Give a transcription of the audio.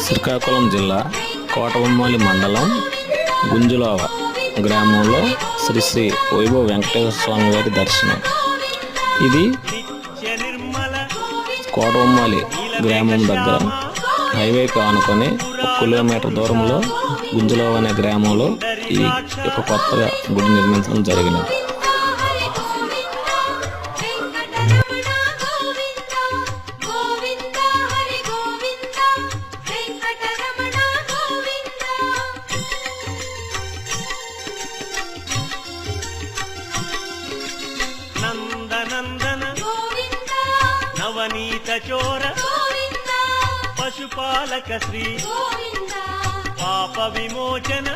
శ్రీకాకుళం జిల్లా కోటబొమ్మాళి మండలం గుంజులోవ గ్రామంలో శ్రీ శ్రీ వైభవ వెంకటేశ్వర స్వామి వారి దర్శనం. ఇది కోటబొమ్మాళి గ్రామం దగ్గర హైవేకి ఆనుకొని 1 కిలోమీటర్ దూరంలో గుంజులోవ అనే గ్రామంలో ఈ యొక్క కొత్తగా గుడి నిర్మించడం జరిగినది. నందనందన నవనీత చోర పశుపాలక శ్రీ పాప విమోచన